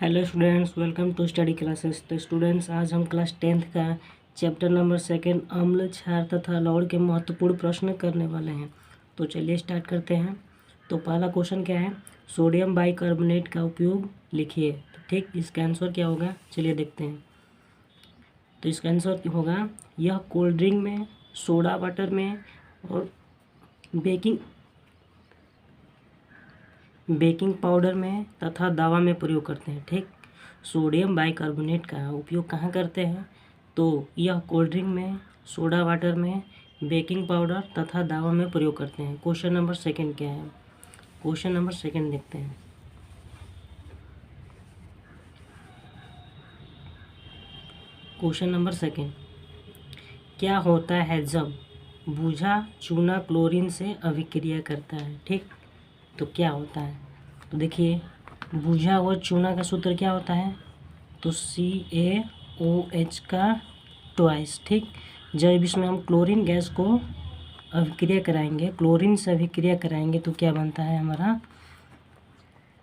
Hello students, welcome to study classes. तो students, आज हम क्लास 10th का चैप्टर नंबर 2 अम्ल, क्षार तथा लवण के महत्वपूर्ण प्रश्न करने वाले हैं। तो चलिए स्टार्ट करते हैं। तो पहला क्वेश्चन क्या है, सोडियम बाइकार्बोनेट का उपयोग लिखिए। तो ठीक, इसका आंसर क्या होगा, चलिए देखते हैं। तो इसका आंसर होगा, यह कोल्ड ड्रिंक में, सोडा वाटर में और बेकिंग पाउडर में तथा दवा में प्रयोग करते हैं। ठीक, सोडियम बाइकार्बोनेट का उपयोग कहाँ करते हैं, तो यह कोल्ड ड्रिंक में, सोडा वाटर में, बेकिंग पाउडर तथा दवा में प्रयोग करते हैं। क्वेश्चन नंबर 2 क्या है, क्वेश्चन नंबर 2 देखते हैं। क्वेश्चन नंबर 2, क्या होता है जब बूझा चूना क्लोरीन से अभिक्रिया करता है। ठीक, तो क्या होता है, तो देखिए, बूझा हुआ चूना का सूत्र क्या होता है, तो CaOH का ट्वाइस। ठीक, जब इसमें हम क्लोरीन गैस को अभिक्रिया कराएंगे, क्लोरीन से अभिक्रिया कराएंगे, तो क्या बनता है हमारा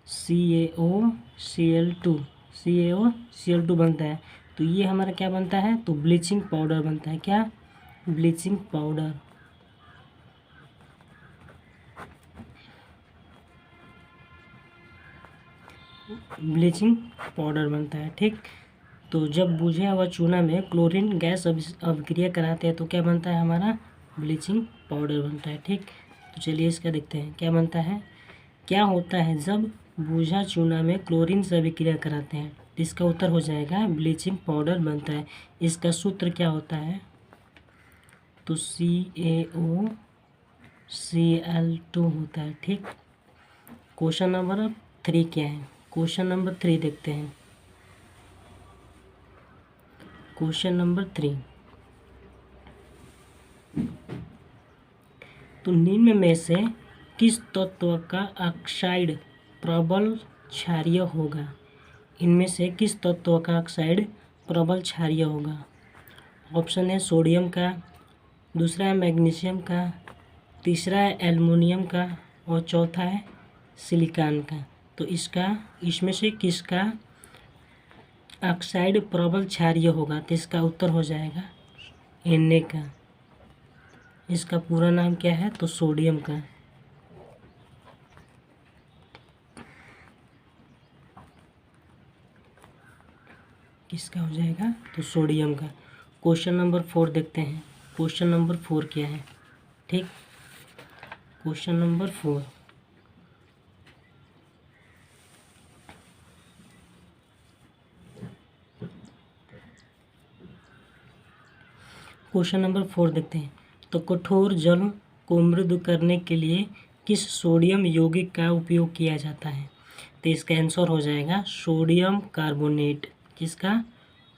CaOCl2 बनता है। तो ये हमारा क्या बनता है, तो ब्लीचिंग पाउडर बनता है। क्या, ब्लीचिंग पाउडर। ब्लीचिंग पाउडर बनता है। ठीक, तो जब बुझा हुआ चूना में क्लोरीन गैस अभिक्रिया कराते हैं तो क्या बनता है हमारा, ब्लीचिंग पाउडर बनता है। ठीक, तो चलिए इसका देखते हैं क्या बनता है। क्या होता है जब बूझा चूना में क्लोरीन से अभिक्रिया कराते हैं, इसका उत्तर हो जाएगा ब्लीचिंग पाउडर बनता है। इसका सूत्र क्या होता है, तो CaOCl2 होता है। ठीक, क्वेश्चन नंबर 3 क्या है, क्वेश्चन नंबर 3 देखते हैं। क्वेश्चन नंबर 3, तो निम्न में से किस तत्व का ऑक्साइड प्रबल क्षारीय होगा। इनमें से किस तत्व का ऑक्साइड प्रबल क्षारीय होगा। ऑप्शन है सोडियम का, दूसरा है मैग्नीशियम का, तीसरा है एल्युमिनियम का और चौथा है सिलिकॉन का। तो इसमें से किसका ऑक्साइड प्रबल क्षारीय होगा, तो इसका उत्तर हो जाएगा Na का। इसका पूरा नाम क्या है, तो सोडियम का। किसका हो जाएगा, तो सोडियम का। क्वेश्चन नंबर 4 देखते हैं। क्वेश्चन नंबर 4 क्या है, ठीक, क्वेश्चन नंबर 4, क्वेश्चन नंबर 4 देखते हैं। तो कठोर जल को मृदु करने के लिए किस सोडियम यौगिक का उपयोग किया जाता है, तो इसका आंसर हो जाएगा सोडियम कार्बोनेट। किसका,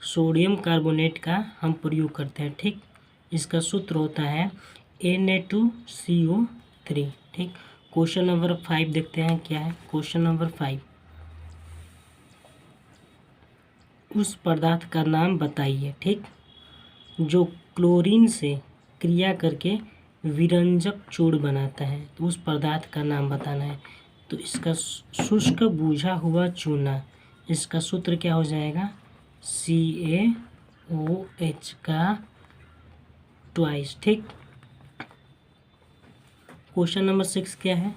सोडियम कार्बोनेट का हम प्रयोग करते हैं। ठीक, इसका सूत्र होता है Na2CO3। ठीक, क्वेश्चन नंबर 5 देखते हैं क्या है। क्वेश्चन नंबर 5, उस पदार्थ का नाम बताइए, ठीक, जो क्लोरीन से क्रिया करके विरंजक चूर्ण बनाता है। तो उस पदार्थ का नाम बताना है। तो इसका शुष्क बूझा हुआ चूना, इसका सूत्र क्या हो जाएगा, CaOH का ट्वाइस। ठीक, क्वेश्चन नंबर 6 क्या है,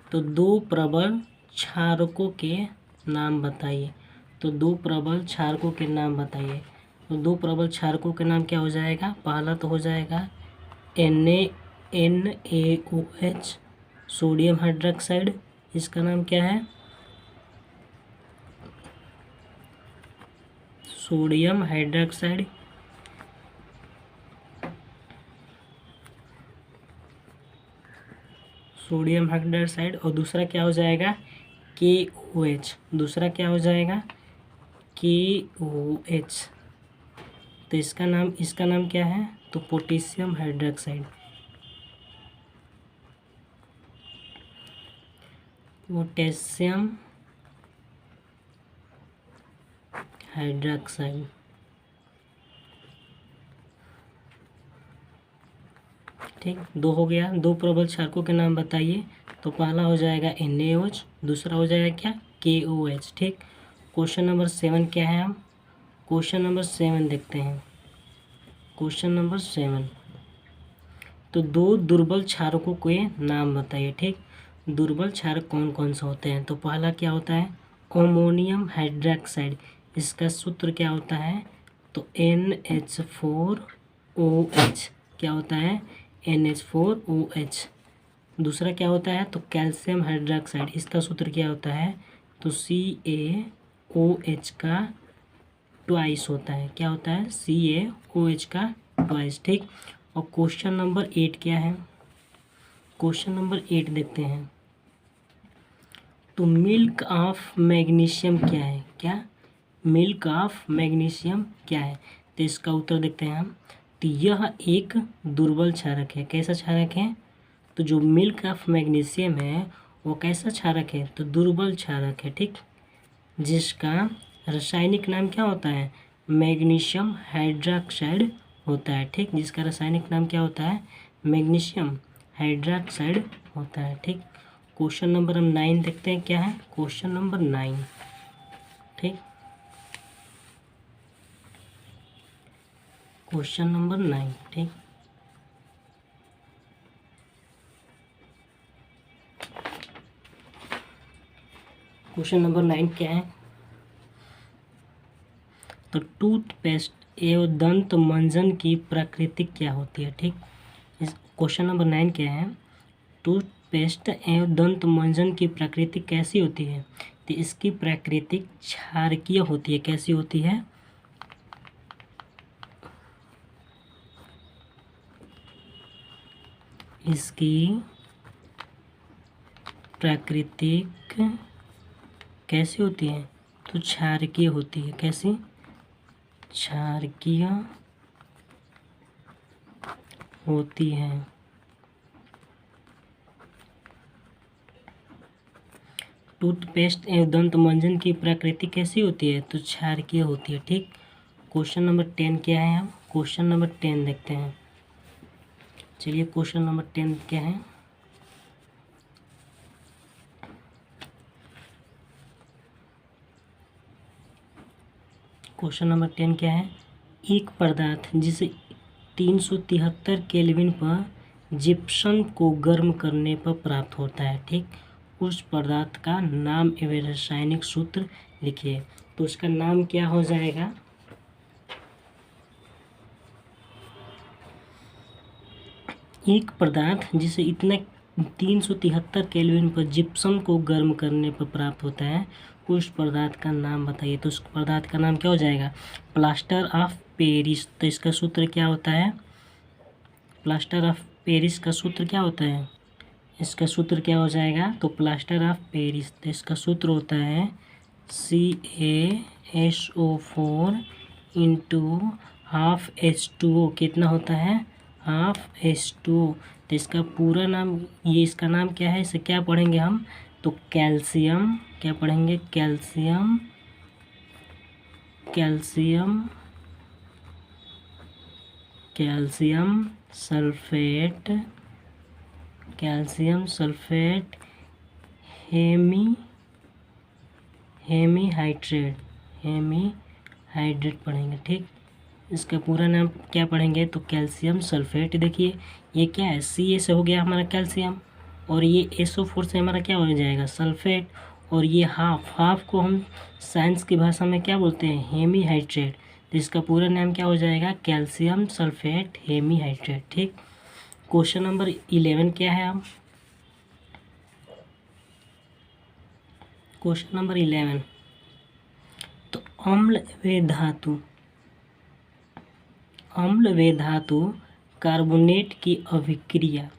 तो दो प्रबल क्षारकों के नाम बताइए। तो दो प्रबल क्षारकों के नाम बताइए। तो दो प्रबल क्षारकों के नाम क्या हो जाएगा, पहला तो हो जाएगा NaOH सोडियम हाइड्रोक्साइड। इसका नाम क्या है, सोडियम हाइड्रोक्साइड। Sodium hydroxide. और दूसरा क्या हो जाएगा, KOH। दूसरा क्या हो जाएगा, KOH। तो इसका नाम क्या है, तो पोटेशियम हाइड्रोक्साइड। Potassium hydroxide. ठीक, दो हो गया। दो प्रबल क्षारकों के नाम बताइए। तो पहला हो जाएगा NaOH, दूसरा हो जाएगा क्या, KOH। ठीक, क्वेश्चन नंबर 7 क्या है, हम क्वेश्चन नंबर 7 देखते हैं। क्वेश्चन नंबर 7, तो दो दुर्बल क्षारकों के नाम बताइए। ठीक, दुर्बल क्षारक कौन कौन से होते हैं। तो पहला क्या होता है, अमोनियम हाइड्रोक्साइड। इसका सूत्र क्या होता है, तो NH4OH। क्या होता है, NH4OH। दूसरा क्या होता है, तो कैल्शियम हाइड्रोक्साइड। इसका सूत्र क्या होता है, तो CaOH का ट्वाइस होता है। क्या होता है, CaOH का ट्वाइस। ठीक, और क्वेश्चन नंबर 8 क्या है, क्वेश्चन नंबर 8 देखते हैं। तो मिल्क ऑफ मैग्नीशियम क्या है, क्या मिल्क ऑफ मैग्नीशियम क्या है। तो इसका उत्तर देखते हैं हम। तो यह एक दुर्बल क्षारक है। कैसा क्षारक है, तो जो मिल्क ऑफ मैग्नीशियम है वो कैसा क्षारक है, तो दुर्बल क्षारक है। ठीक, जिसका रासायनिक नाम क्या होता है, मैग्नीशियम हाइड्रोक्साइड होता है। ठीक, जिसका रासायनिक नाम क्या होता है, मैग्नीशियम हाइड्रोक्साइड होता है। ठीक, क्वेश्चन नंबर हम 9 देखते हैं क्या है, क्वेश्चन नंबर 9। ठीक, क्वेश्चन नंबर 9। ठीक, क्वेश्चन नंबर 9 क्या है, तो टूथपेस्ट एवं दंत मंजन की प्रकृति क्या होती है। ठीक, इस क्वेश्चन नंबर 9 क्या है, टूथपेस्ट एवं दंत मंजन की प्रकृति कैसी होती है। तो इसकी प्रकृति क्षारकीय होती है। कैसी होती है, इसकी प्राकृतिक कैसी होती है, तो क्षारकीय होती है। कैसी, क्षारकीय होती है। टूथपेस्ट एवं दंत मंजन की प्रकृति कैसी होती है, तो क्षारकीय होती है। ठीक, क्वेश्चन नंबर 10 क्या है, हम क्वेश्चन नंबर 10 देखते हैं। चलिए क्वेश्चन नंबर 10 क्या है, क्वेश्चन नंबर 10 क्या है, एक पदार्थ जिसे 373 केल्विन पर जिप्सम को गर्म करने पर प्राप्त होता है। ठीक, उस पदार्थ का नाम एवं रासायनिक सूत्र लिखिए। तो उसका नाम क्या हो जाएगा, एक पदार्थ जिसे इतने 373 केल्विन पर जिप्सम को गर्म करने पर प्राप्त होता है, उस पदार्थ का नाम बताइए। तो उस पदार्थ का नाम क्या हो जाएगा, प्लास्टर ऑफ पेरिस। तो इसका सूत्र क्या होता है, प्लास्टर ऑफ पेरिस का सूत्र क्या होता है, इसका सूत्र क्या हो जाएगा, तो प्लास्टर ऑफ पेरिस। तो इसका सूत्र होता है CaSO4 इंटू हाफ H2O। कितना होता है, हाफ H2O। तो इसका पूरा नाम, ये इसका नाम क्या है, इसे क्या पढ़ेंगे हम, तो कैल्शियम, क्या पढ़ेंगे, calcium, calcium, calcium sulphate, calcium sulphate hemihydrate, hemihydrate पढ़ेंगे। ठीक, इसका पूरा नाम क्या पढ़ेंगे, तो कैल्शियम सल्फेट। देखिए ये क्या है, Ca से हो गया हमारा कैल्शियम, और ये SO4 से हमारा क्या हो जाएगा, सल्फेट। और ये हाफ को हम साइंस की भाषा में क्या बोलते हैं, हेमीहाइड्रेट। तो इसका पूरा नाम क्या हो जाएगा, कैल्शियम सल्फेट हेमीहाइड्रेट। ठीक, क्वेश्चन नंबर 11 क्या है, हम क्वेश्चन नंबर 11, तो अम्ल व धातु कार्बोनेट की अभिक्रिया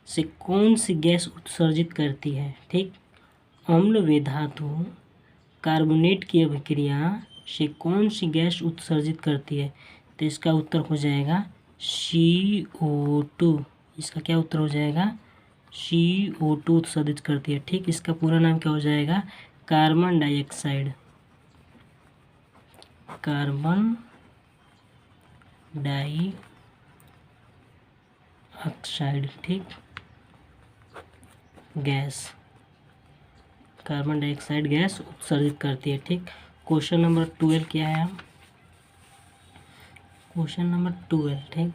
से कौन सी गैस उत्सर्जित करती है। ठीक, अम्ल व धातु कार्बोनेट की अभिक्रिया से कौन सी गैस उत्सर्जित करती है। तो इसका उत्तर हो जाएगा CO2। इसका क्या उत्तर हो जाएगा, CO2 उत्सर्जित करती है। ठीक, इसका पूरा नाम क्या हो जाएगा, कार्बन डाइऑक्साइड, कार्बन डाइऑक्साइड। ठीक, गैस। कार्बन डाइऑक्साइड गैस उत्सर्जित करती है। ठीक, क्वेश्चन नंबर 12 क्या है? क्वेश्चन नंबर 12, ठीक,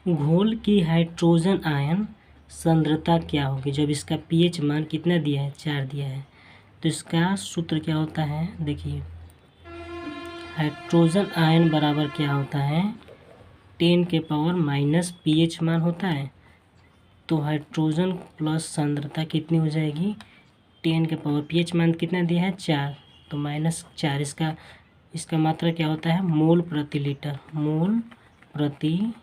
घोल की हाइड्रोजन आयन सांद्रता क्या होगी जब इसका पीएच मान कितना दिया है? 4 दिया है। तो इसका सूत्र क्या होता है? देखिए, हाइड्रोजन आयन बराबर क्या होता है? 10 के पावर माइनस पीएच मान होता है। तो हाइड्रोजन प्लस सांद्रता कितनी हो जाएगी? 10 के पावर पीएच मान कितना दिया है? 4, तो -4। इसका मात्रा क्या होता है? मोल प्रति लीटर, मोल प्रति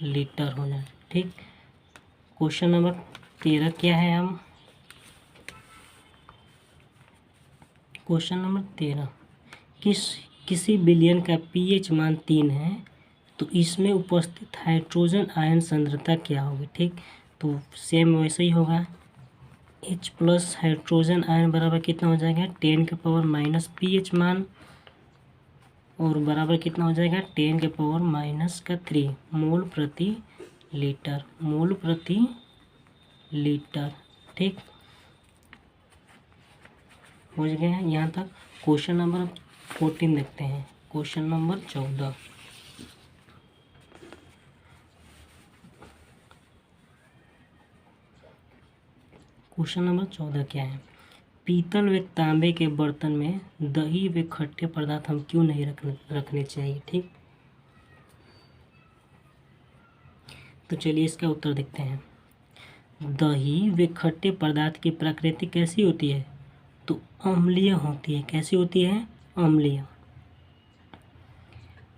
लीटर हो जाए। ठीक, क्वेश्चन नंबर 13 क्या है? हम क्वेश्चन नंबर 13, किसी विलयन का पीएच मान 3 है तो इसमें उपस्थित हाइड्रोजन आयन सांद्रता क्या होगी? ठीक, तो सेम वैसे ही होगा। H प्लस हाइड्रोजन आयन बराबर कितना हो जाएगा? 10 के पावर माइनस पीएच मान, और बराबर कितना हो जाएगा? 10 के पावर माइनस का 3 मोल प्रति लीटर, मोल प्रति लीटर। ठीक, हो गया है यहाँ तक। क्वेश्चन नंबर 14 देखते हैं। क्वेश्चन नंबर 14, क्वेश्चन नंबर 14 क्या है? पीतल व तांबे के बर्तन में दही व खट्टे पदार्थ हम क्यों नहीं रखने चाहिए? ठीक, तो चलिए इसका उत्तर देखते हैं। दही व खट्टे पदार्थ की प्रकृति कैसी होती है? तो अम्लीय होती है। कैसी होती है? अम्लीय।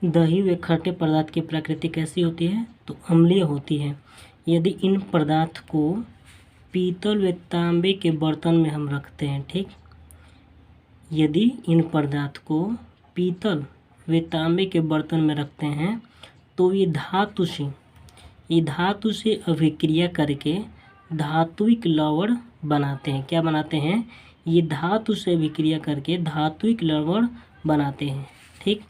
दही व खट्टे पदार्थ की प्रकृति कैसी होती है? तो अम्लीय होती है। यदि इन पदार्थ को पीतल व तांबे के बर्तन में हम रखते हैं, ठीक, यदि इन पदार्थ को पीतल व तांबे के बर्तन में रखते हैं तो ये धातु से अभिक्रिया करके धात्विक लवण बनाते हैं। क्या बनाते हैं? ये धातु से अभिक्रिया करके धात्विक लवण बनाते हैं। ठीक,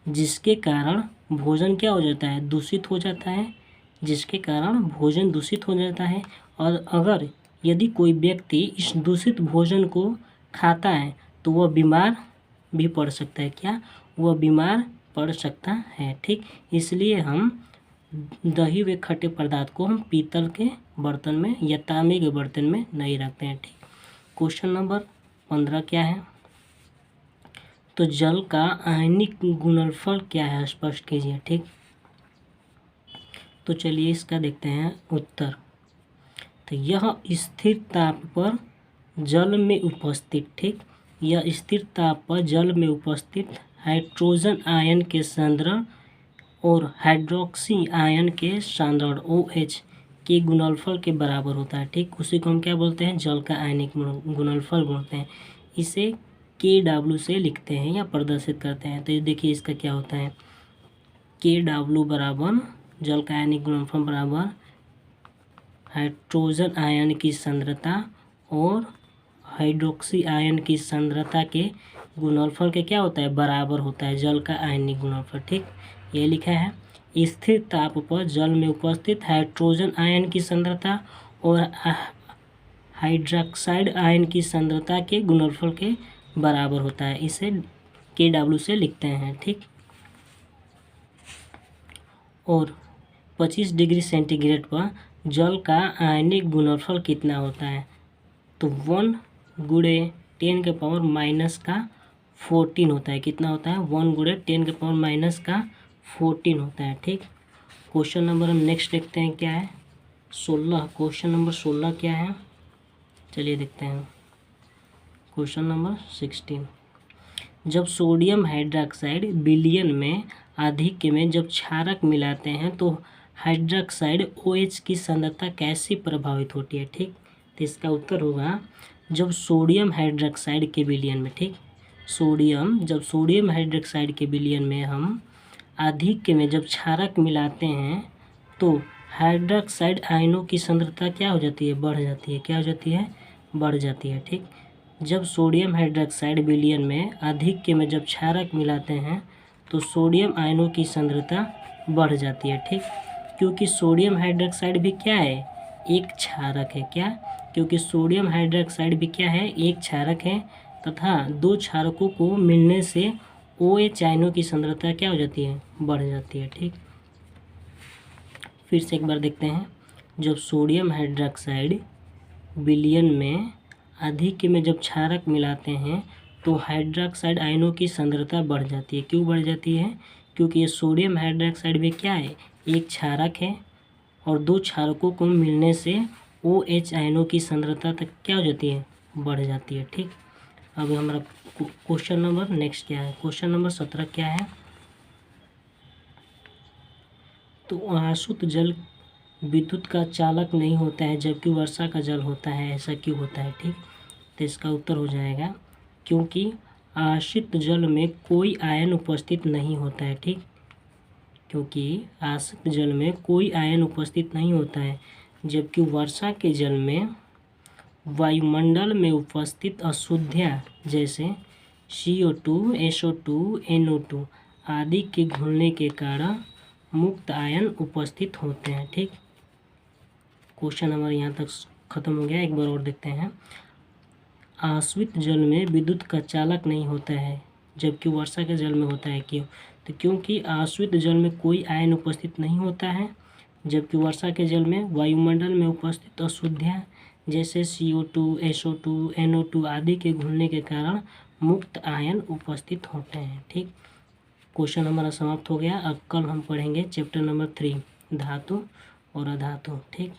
जिसके कारण भोजन क्या हो जाता है? दूषित हो जाता है, जिसके कारण भोजन दूषित हो जाता है। और अगर यदि कोई व्यक्ति इस दूषित भोजन को खाता है तो वह बीमार भी पड़ सकता है। क्या? वह बीमार पड़ सकता है। ठीक, इसलिए हम दही व खट्टे पदार्थ को हम पीतल के बर्तन में या तांबे के बर्तन में नहीं रखते हैं। ठीक, क्वेश्चन नंबर 15 क्या है? तो जल का आयनिक गुणनफल क्या है? स्पष्ट कीजिए। ठीक, तो चलिए इसका देखते हैं उत्तर। तो यह स्थिर ताप पर जल में उपस्थित, ठीक, यह स्थिर ताप पर जल में उपस्थित हाइड्रोजन आयन के सांद्रण और हाइड्रोक्सी आयन के सांद्रण OH के गुणनफल के बराबर होता है। ठीक, उसी को हम क्या बोलते हैं? जल का आयनिक गुणनफल बोलते हैं। इसे KW से लिखते हैं या प्रदर्शित करते हैं। तो ये देखिए इसका क्या होता है? KW बराबर जल का आयनिक गुणनफल बराबर हाइड्रोजन आयन की सांद्रता और हाइड्रोक्सी आयन की सांद्रता के गुणनफल के क्या होता है? बराबर होता है जल का आयनिक गुणनफल। ठीक, ये लिखा है स्थिर ताप पर जल में उपस्थित हाइड्रोजन आयन की सांद्रता और हाइड्रोक्साइड आयन की सांद्रता के गुणनफल के बराबर होता है। इसे KW से लिखते हैं। ठीक, और 25 डिग्री सेंटीग्रेड पर जल का आयनिक गुणनफल कितना होता है? तो 1 गुणे 10 के पावर माइनस का 14 होता है। कितना होता है? 1 गुणे 10 के पावर माइनस का 14 होता है। ठीक, क्वेश्चन नंबर हम नेक्स्ट देखते हैं क्या है? 16। क्वेश्चन नंबर 16 क्या है? चलिए देखते हैं। क्वेश्चन नंबर 16, जब सोडियम हाइड्रोक्साइड विलयन में आधिक्य में जब क्षारक मिलाते हैं तो हाइड्रोक्साइड OH की सांद्रता कैसे प्रभावित होती है? ठीक, तो इसका उत्तर होगा जब सोडियम हाइड्रोक्साइड के विलयन में, ठीक, जब सोडियम हाइड्रोक्साइड के विलयन में हम आधिक्य में जब क्षारक मिलाते हैं तो हाइड्रोक्साइड आयनों की सांद्रता क्या हो जाती है? बढ़ जाती है। क्या हो जाती है? बढ़ जाती है। ठीक, जब सोडियम हाइड्रोक्साइड विलयन में आधिक्य में जब क्षारक मिलाते हैं तो सोडियम आयनों की सांद्रता बढ़ जाती है। ठीक, क्योंकि सोडियम हाइड्रोक्साइड भी क्या है? एक क्षारक है। क्या? क्योंकि सोडियम हाइड्रोक्साइड भी क्या है, एक क्षारक है तथा दो क्षारकों को मिलने से OH आयनों की सांद्रता क्या हो जाती है, बढ़ जाती है। ठीक, फिर से एक बार देखते हैं। जब सोडियम हाइड्रोक्साइड विलयन में अधिक में जब क्षारक मिलाते हैं तो हाइड्रोक्साइड आयनों की सांद्रता बढ़ जाती है। क्यों बढ़ जाती है? क्योंकि ये सोडियम हाइड्रोक्साइड भी क्या है, एक क्षारक है और दो क्षारकों को मिलने से OH आयनों की सांद्रता तक क्या हो जाती है, बढ़ जाती है। ठीक, अब हमारा क्वेश्चन नंबर नेक्स्ट क्या है, क्वेश्चन नंबर 17 क्या है, तो आशुद्ध जल विद्युत का चालक नहीं होता है जबकि वर्षा का जल होता है, ऐसा क्यों होता है? ठीक, तो इसका उत्तर हो जाएगा क्योंकि आश्रित जल में कोई आयन उपस्थित नहीं होता है। ठीक, क्योंकि आश्रित जल में कोई आयन उपस्थित नहीं होता है, जबकि वर्षा के जल में वायुमंडल में उपस्थित अशुद्धियाँ जैसे CO2, SO2, NO2 आदि के घुलने के कारण मुक्त आयन उपस्थित होते हैं। ठीक, क्वेश्चन हमारे यहाँ तक खत्म हो गया। एक बार और देखते हैं। आश्रित जल में विद्युत का चालक नहीं होता है जबकि वर्षा के जल में होता है। क्यों? तो क्योंकि आश्रित जल में कोई आयन उपस्थित नहीं होता है, जबकि वर्षा के जल में वायुमंडल में उपस्थित अशुद्धियाँ जैसे CO2, SO2, NO2 आदि के घुलने के कारण मुक्त आयन उपस्थित होते हैं। ठीक, क्वेश्चन हमारा समाप्त हो गया। अब कल हम पढ़ेंगे चैप्टर नंबर 3 धातु और अधातु। ठीक।